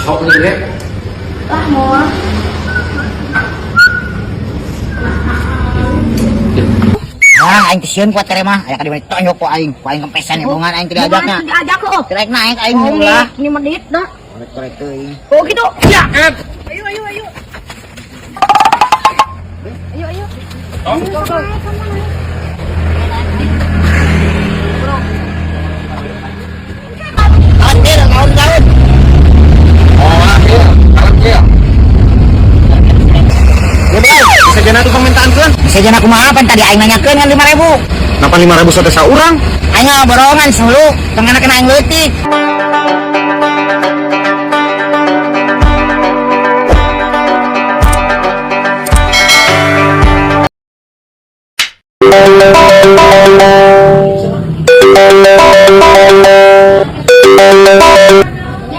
Masuk nih, Rek. Ah, mau. Aing kesian kuat terima. Aya ka di tonyo ko aing kempesan ya bungan aing tidak ajaknya. Diajak kok. Direk naik aing ulah. Ini menit dah. Korek teuing. Oh gitu. Ya, Ed. Ayo. Ayo. Oh. Anjir, tahun-tahun. Oh, akhir. Akhir. Bisa jana tuh permintaan kan? Bisa jana kumaha pan tadi aing nanyakeun kan 5.000. Kenapa 5.000 satu saurang? Aing borongan 10, tengana kena aing leutik.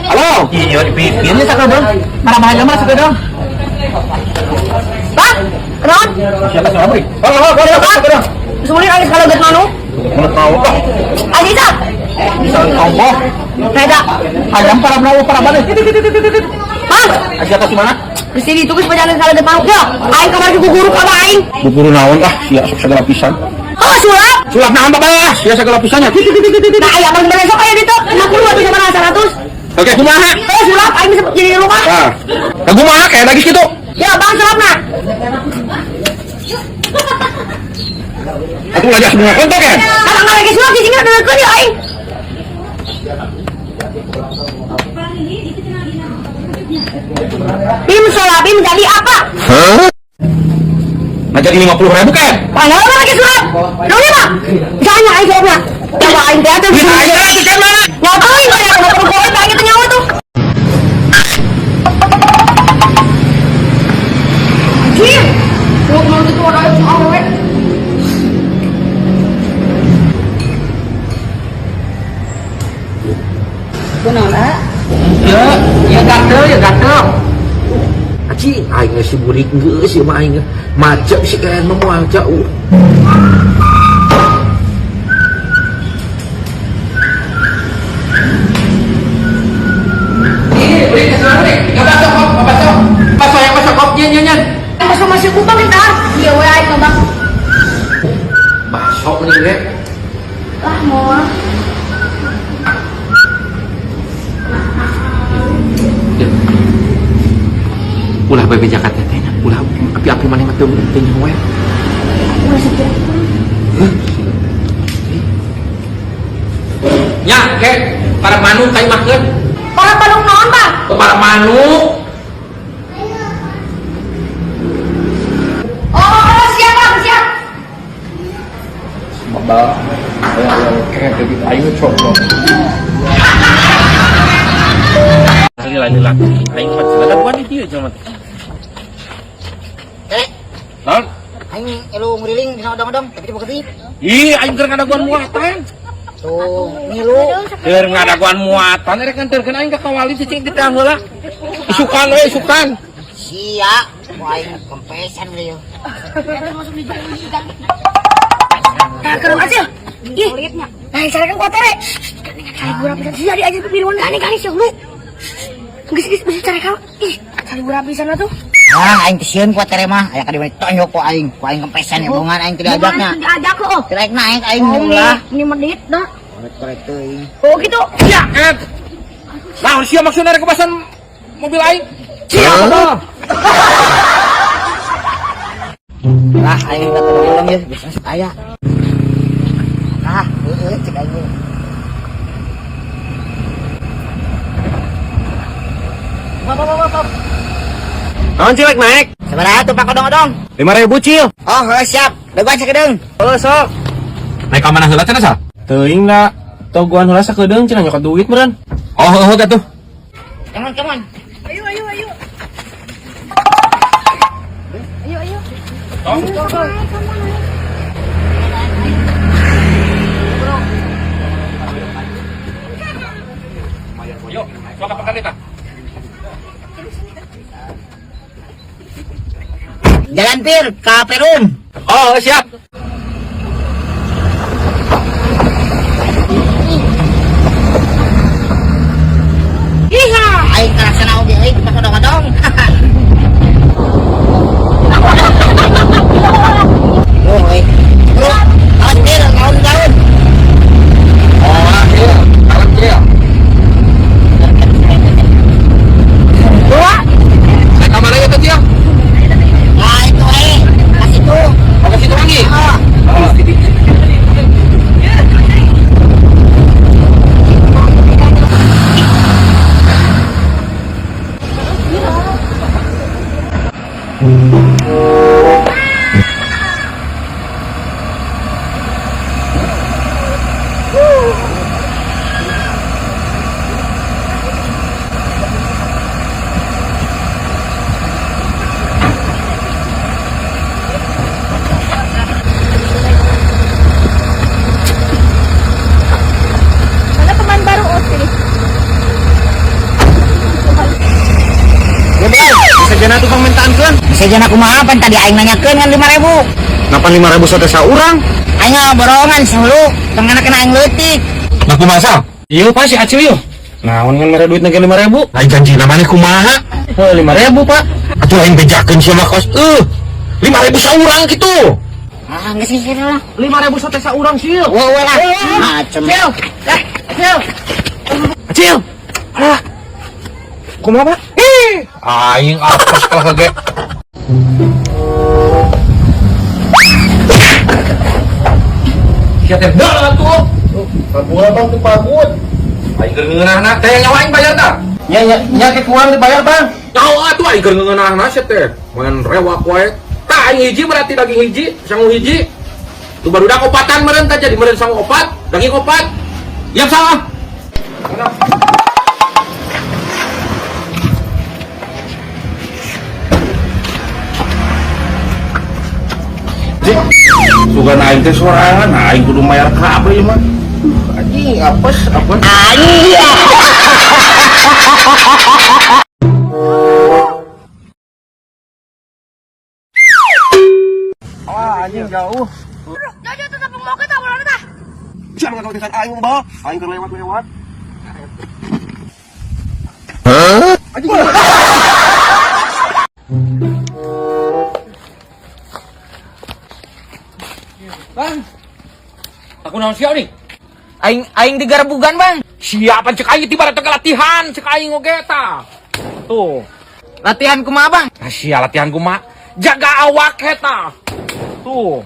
Halo? Iya, dipikirnya sakadang. Mana bahaya mana sakadang? Bang, kenaon? Siapa sih Abri? Oh, sakadang. Sulit aja kalau get manu. Mana tahu kok? Aziza. Bisa tombol. Reda. Ayam para balik. Bang, Aja kasih mana? di sini tugas perjalanan kalau get manu. Ya, aing kamar di guru ka aing. Bu guru naon ah, sia segala pisan. Oh, sulap. Sulap naon babas? Sia segala pisannya. Nah, aya bang besok aya ditu 50 bisa mana 100. Oke, kumaha? Oh, sulap aing bisa jadi di rumah. Nah, kumaha kayak lagi gitu. Ya, bang sulapna. Aku ngajak semua kontak kan? Kalau nggak lagi sulap di sini ada lagi aing. Bim sulap bim jadi apa? Hah? Ngajak 50.000 kan? Padahal nggak lagi sulap. Lu mah? Jangan aing sulapna. Coba aing teh tuh. Bisa aja nanti kan mana? Ngapain banyak udah perlu kowe tanya tanya nyawa tuh. Jim, lu mau itu orang itu awe. Kunaon Ya gatel. Aci, aing geus burik geus ieu mah aing macet si keren mah jauh. Beli ke sana nih. Bakso yang bakso kop nyen. masuk kupang kita. Iya we aing mah, Bang. Bakso nih, Rek. Ah, mau. Ulah bebe Jakarta teh nya. Ulah api-api maneh mah teu teu we. Udah sekian. Nya, kek para manu kai makeun. Para Bandung naon, Bang? Para manu. Oh, siap, Bang, siap. Baba, kek jadi aing coba. Laki-laki aing mah silakan wani dieu jelema teh. Naon? Aing elu ngriling dina odong-odong tapi bukti. Ih, aing keur ngadaguan muatan. Tuh, ngilu. Keur ngadaguan muatan rek nganterkeun aing ka kawali cicing di teh heula. Isukan we, isukan. Sia, ku aing kempesan beliau. Kerem aja. Ih, nah, saya kan kuat rek. Cari gurap bisa jadi aja piruan gani sih lu. Geus bisa cari kau. Ih, cari gurap di sana tuh. Aing kesian kuat terima. Aya ka di tonyo ko aing kempesan ya bungan aing tidak ajaknya. Diajak kok. Direk naik aing Oh, ulah. ini menit dah. Korek teuing. Oh gitu. Ya, Ed. Nah, sia maksudna rek kebasan mobil aing. Siapa? Lah aing udah tolong ya, bisa aya. Nah, cek aing. Bapak. Naon cilek naik? Sabaraha tuh Pak odong-odong? 5.000 cil. Oh, siap. Daguan sakedeung. Sok. Naik ka mana heula cenah sa? Teuing da toguan heula sakedeung cenah nyokot duit meureun. Oh, heuh atuh. Come on. Ayo. Yuk, sok apa kali ta? Jalan Pir, ke Perum. Oh, siap. Iha, aing ka sana Sejen atuh permintaan keun. Sejen aku mah apa tadi aing nanyakeun kan 5.000. Napa 5.000 sote saurang? Aing mah borongan sehulu, tengana kena aing leutik. Nah kumaha? Iya pak si Acil yuk. Naon ngan mere duit nege 5.000? Lain janji namanya kumaha? 5.000 pak. Atuh lain bejakeun sia mah kos. 5.000 saurang kitu. Ah, geus sih lah. 5.000 sote saurang sih. Wah lah. Macem. Acil. Acil. Alah. Kumaha pak? Aing apes kalau kage. Sia teh dah tuh. Kabura bang tuh pagut. Aing keur ngeunahna teh nyawa aing bayar tah. Nya ke kuang dibayar bang. Nyawa atuh aing keur ngeunahna sia teh. Mun rewak wae. Tah aing hiji berarti daging hiji, sangu hiji. Tu barudak opatan meureun tah jadi meureun sangu opat, daging opat. Yang salah. Sugan aing teh sorangan, aing kudu mayar kabeh mah. Anjing apes. Anjing jauh. Jadi tetap mau kita bola kita. Jangan kau tinggal aing mbah. Aing keur lewat. Bang. Aku naon sia nih? Aing digarbugan, Bang. Siapa cek aing tiba datang ke latihan, cek aing oge tah. Tuh. Latihan kumaha, Bang? Ah sia latihan kumaha? Jaga awak eta. Tuh.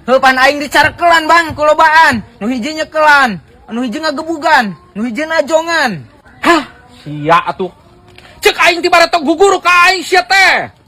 Heupan aing dicarekelan, Bang, kulobaan. Nu hiji nyekelan, nu hiji ngagebugan, nu hiji najongan. Hah? Sia atuh. Cek aing tiba datang gugur ka aing sia teh.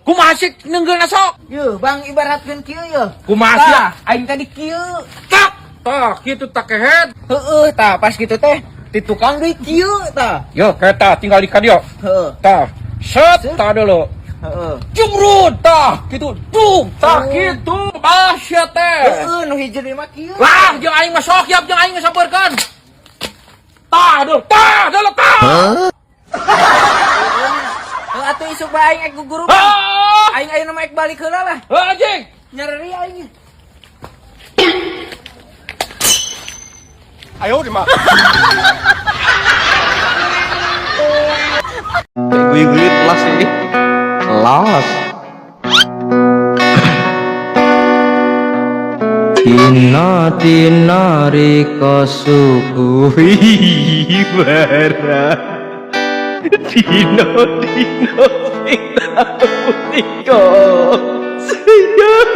Kumaha sih neunggeulna sok? Yeuh, Bang, ibaratkeun kieu yeuh. Kumaha sia? Tah, aing tadi kieu. Tak. Tah, kitu tak kehet. Heueuh, tah pas kitu teh di tukang deui kieu tah. Yo, keta tinggal di kadio. Heuh, Tah. Set tah dulu. heueuh. Jumrut tah, kitu. Duk, tah kitu. Ah sia teh. Heueuh, nu hiji deui mah kieu. Lah, jeung aing mah sok yap jeung aing sabeurkeun. Tah dulu, tah. Heuh, atuh isuk bae aing ek guguru. Ah! Aing ayeuna mah ek balik heula lah. Anjing. Nyareri aing. Gue kelas ini. Kelas. Tina rika sukuhi bara. Dino sing taputika. Sayang,